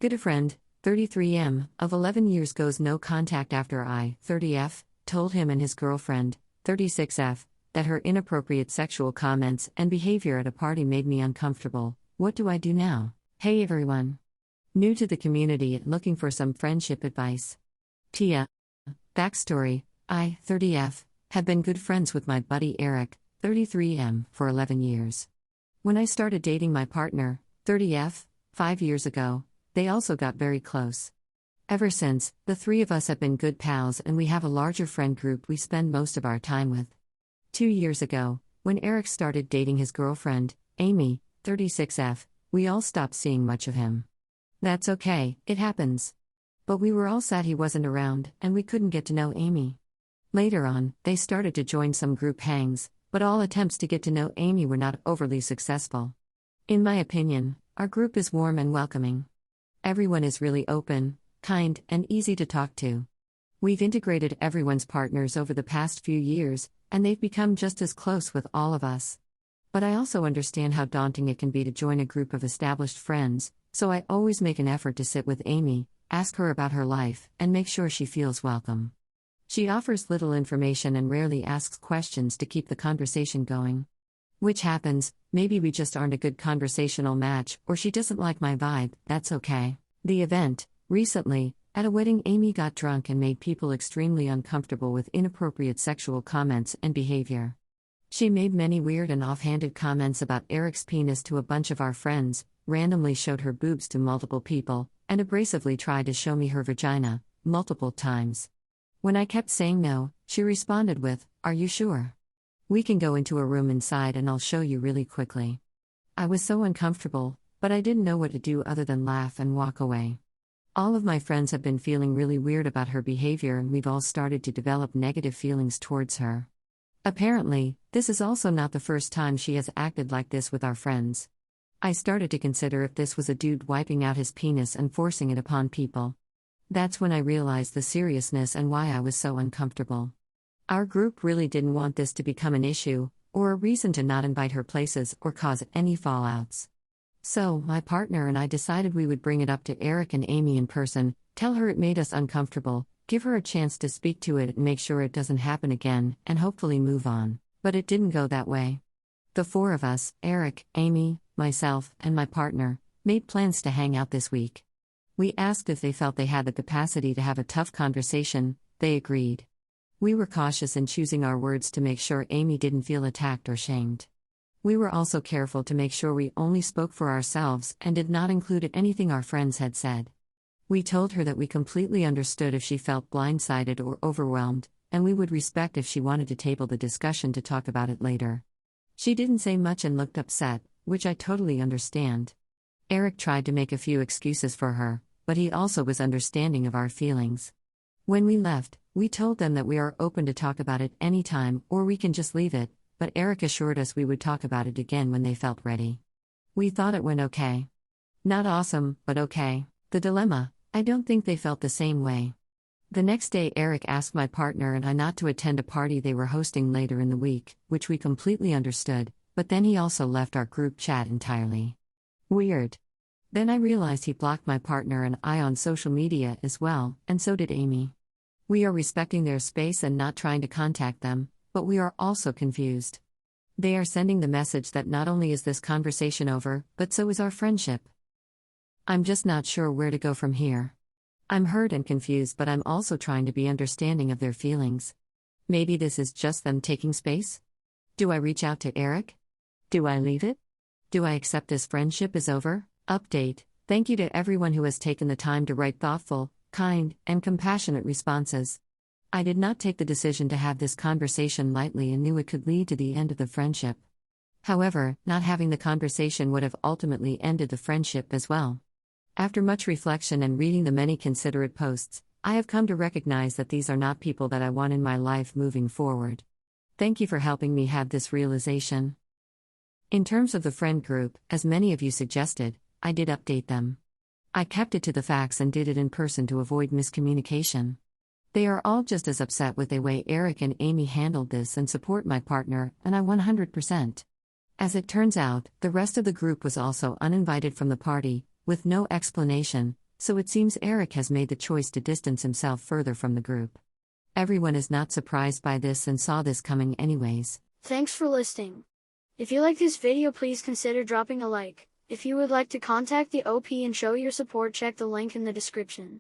Good a friend, 33M, of 11 years goes no contact after I, 30F, told him and his girlfriend, 36F, that her inappropriate sexual comments and behavior at a party made me uncomfortable. What do I do now? Hey everyone. New to the community and looking for some friendship advice. Tia. Backstory: I, 30F, have been good friends with my buddy Eric, 33M, for 11 years. When I started dating my partner, 30F, 5 years ago, they also got very close. Ever since, the three of us have been good pals and we have a larger friend group we spend most of our time with. 2 years ago, when Eric started dating his girlfriend, Amy, 36F, we all stopped seeing much of him. That's okay, it happens. But we were all sad he wasn't around, and we couldn't get to know Amy. Later on, they started to join some group hangs, but all attempts to get to know Amy were not overly successful. In my opinion, our group is warm and welcoming. Everyone is really open, kind, and easy to talk to. We've integrated everyone's partners over the past few years, and they've become just as close with all of us. But I also understand how daunting it can be to join a group of established friends, so I always make an effort to sit with Amy, ask her about her life, and make sure she feels welcome. She offers little information and rarely asks questions to keep the conversation going. Which happens, maybe we just aren't a good conversational match, or she doesn't like my vibe, that's okay. The event, recently, at a wedding, Amy got drunk and made people extremely uncomfortable with inappropriate sexual comments and behavior. She made many weird and offhanded comments about Eric's penis to a bunch of our friends, randomly showed her boobs to multiple people, and abrasively tried to show me her vagina, multiple times. When I kept saying no, she responded with, "Are you sure? We can go into a room inside and I'll show you really quickly." I was so uncomfortable, but I didn't know what to do other than laugh and walk away. All of my friends have been feeling really weird about her behavior and we've all started to develop negative feelings towards her. Apparently, this is also not the first time she has acted like this with our friends. I started to consider if this was a dude wiping out his penis and forcing it upon people. That's when I realized the seriousness and why I was so uncomfortable. Our group really didn't want this to become an issue, or a reason to not invite her places or cause any fallouts. So, my partner and I decided we would bring it up to Eric and Amy in person, tell her it made us uncomfortable, give her a chance to speak to it and make sure it doesn't happen again, and hopefully move on. But it didn't go that way. The four of us, Eric, Amy, myself, and my partner, made plans to hang out this week. We asked if they felt they had the capacity to have a tough conversation. They agreed. We were cautious in choosing our words to make sure Amy didn't feel attacked or shamed. We were also careful to make sure we only spoke for ourselves and did not include anything our friends had said. We told her that we completely understood if she felt blindsided or overwhelmed, and we would respect if she wanted to table the discussion to talk about it later. She didn't say much and looked upset, which I totally understand. Eric tried to make a few excuses for her, but he also was understanding of our feelings. When we left, we told them that we are open to talk about it anytime or we can just leave it, but Eric assured us we would talk about it again when they felt ready. We thought it went okay. Not awesome, but okay. The dilemma: I don't think they felt the same way. The next day Eric asked my partner and I not to attend a party they were hosting later in the week, which we completely understood, but then he also left our group chat entirely. Weird. Then I realized he blocked my partner and I on social media as well, and so did Amy. We are respecting their space and not trying to contact them, but we are also confused. They are sending the message that not only is this conversation over, but so is our friendship. I'm just not sure where to go from here. I'm hurt and confused, but I'm also trying to be understanding of their feelings. Maybe this is just them taking space? Do I reach out to Eric? Do I leave it? Do I accept this friendship is over? Update: thank you to everyone who has taken the time to write thoughtful, kind, and compassionate responses. I did not take the decision to have this conversation lightly and knew it could lead to the end of the friendship. However, not having the conversation would have ultimately ended the friendship as well. After much reflection and reading the many considerate posts, I have come to recognize that these are not people that I want in my life moving forward. Thank you for helping me have this realization. In terms of the friend group, as many of you suggested, I did update them. I kept it to the facts and did it in person to avoid miscommunication. They are all just as upset with the way Eric and Amy handled this and support my partner, and I 100%. As it turns out, the rest of the group was also uninvited from the party, with no explanation, So it seems Eric has made the choice to distance himself further from the group. Everyone is not surprised by this and saw this coming anyways. Thanks for listening. If you like this video, please consider dropping a like. If you would like to contact the OP and show your support, check the link in the description.